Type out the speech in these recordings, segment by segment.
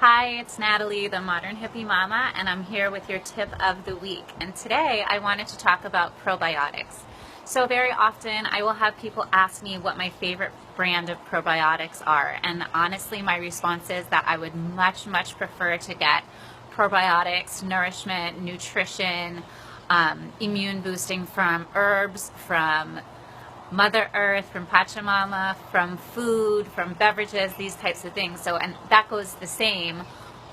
Hi, it's Natalie, the Modern Hippie Mama, and I'm here with your tip of the week. And today I wanted to talk about probiotics. So very often I will have people ask me what my favorite brand of probiotics are, and honestly my response is that I would much prefer to get probiotics, nourishment, nutrition, immune boosting from herbs, from Mother Earth, from Pachamama, from food, from beverages, these types of things. So, and that goes the same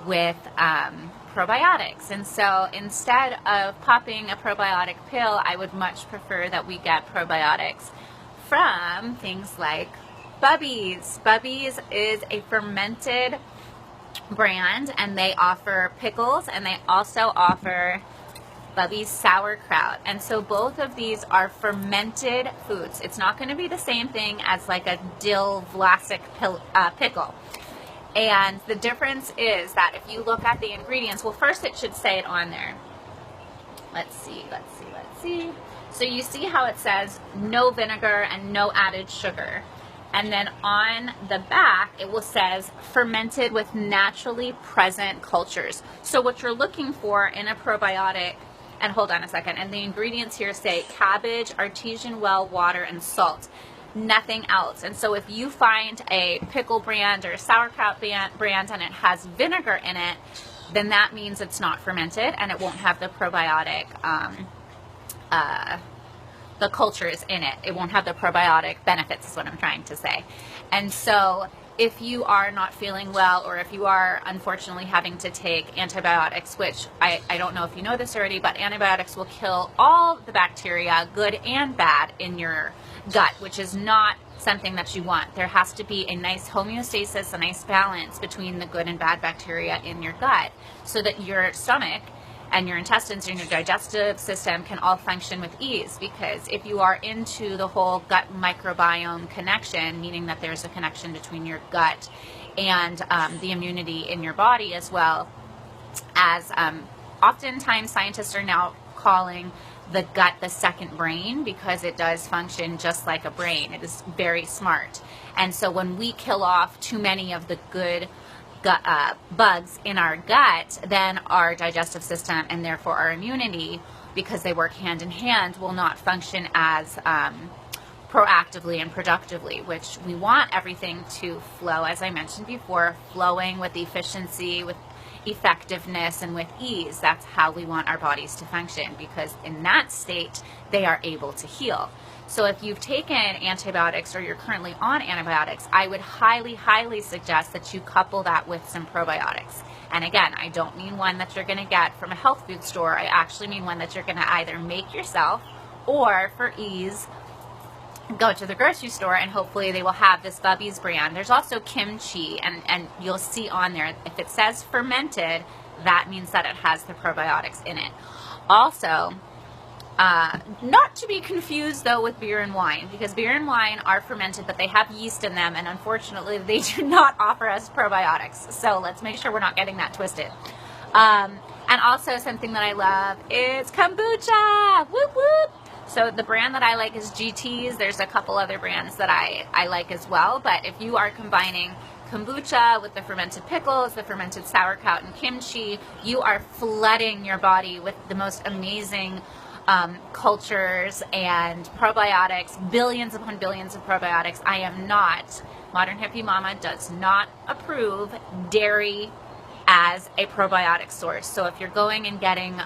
with probiotics. And so instead of popping a probiotic pill, I would much prefer that we get probiotics from things like Bubbies. Bubbies is a fermented brand, and they offer pickles, and they also offer Bubbies sauerkraut. And so both of these are fermented foods. It's not going to be the same thing as like a dill Vlasic pickle. And the difference is that if you look at the ingredients, well, first it should say it on there. Let's see. So you see how it says no vinegar and no added sugar. And then on the back, it will says fermented with naturally present cultures. So what you're looking for in a probiotic, and hold on a second, and the ingredients here say cabbage, artesian well water, and salt. Nothing else. And so if you find a pickle brand or a sauerkraut brand and it has vinegar in it, then that means it's not fermented and it won't have the probiotic, the cultures in it. It won't have the probiotic benefits is what I'm trying to say. And so if you are not feeling well, or if you are unfortunately having to take antibiotics, which I don't know if you know this already, but antibiotics will kill all the bacteria, good and bad, in your gut, which is not something that you want. There has to be a nice homeostasis, a nice balance between the good and bad bacteria in your gut so that your stomach and your intestines and your digestive system can all function with ease. Because if you are into the whole gut microbiome connection, meaning that there's a connection between your gut and the immunity in your body, as well as oftentimes scientists are now calling the gut the second brain, because it does function just like a brain. It is very smart. And so when we kill off too many of the good bugs in our gut, then our digestive system and therefore our immunity, because they work hand in hand, will not function as proactively and productively, which we want everything to flow, as I mentioned before, flowing with efficiency, with effectiveness, and with ease. That's how we want our bodies to function, because in that state they are able to heal. So if you've taken antibiotics or you're currently on antibiotics, I would highly suggest that you couple that with some probiotics. And again, I don't mean one that you're going to get from a health food store. I actually mean one that you're going to either make yourself, or for ease, go to the grocery store and hopefully they will have this Bubbies brand. There's also kimchi, and you'll see on there, if it says fermented, that means that it has the probiotics in it. Also, not to be confused though with beer and wine, because beer and wine are fermented, but they have yeast in them, and unfortunately they do not offer us probiotics. So let's make sure we're not getting that twisted. And also something that I love is kombucha. Whoop whoop. So the brand that I like is GT's. There's a couple other brands that I like as well, but if you are combining kombucha with the fermented pickles, the fermented sauerkraut, and kimchi, you are flooding your body with the most amazing cultures and probiotics, billions upon billions of probiotics. I am not, Modern Hippie Mama does not approve dairy as a probiotic source. So if you're going and getting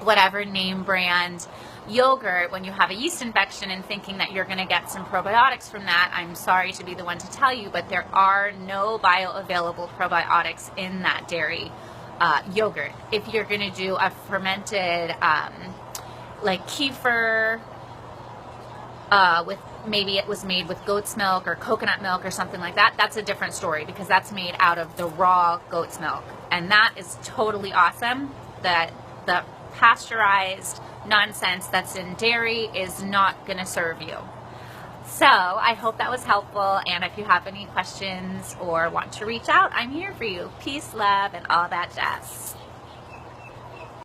whatever name brand yogurt when you have a yeast infection and thinking that you're going to get some probiotics from that, I'm sorry to be the one to tell you, but there are no bioavailable probiotics in that dairy yogurt. If you're going to do a fermented like kefir, with maybe it was made with goat's milk or coconut milk or something like that, that's a different story, because that's made out of the raw goat's milk, and that is totally awesome. That the pasteurized nonsense that's in dairy is not going to serve you. So I hope that was helpful, and if you have any questions or want to reach out, I'm here for you. Peace, love, and all that jazz.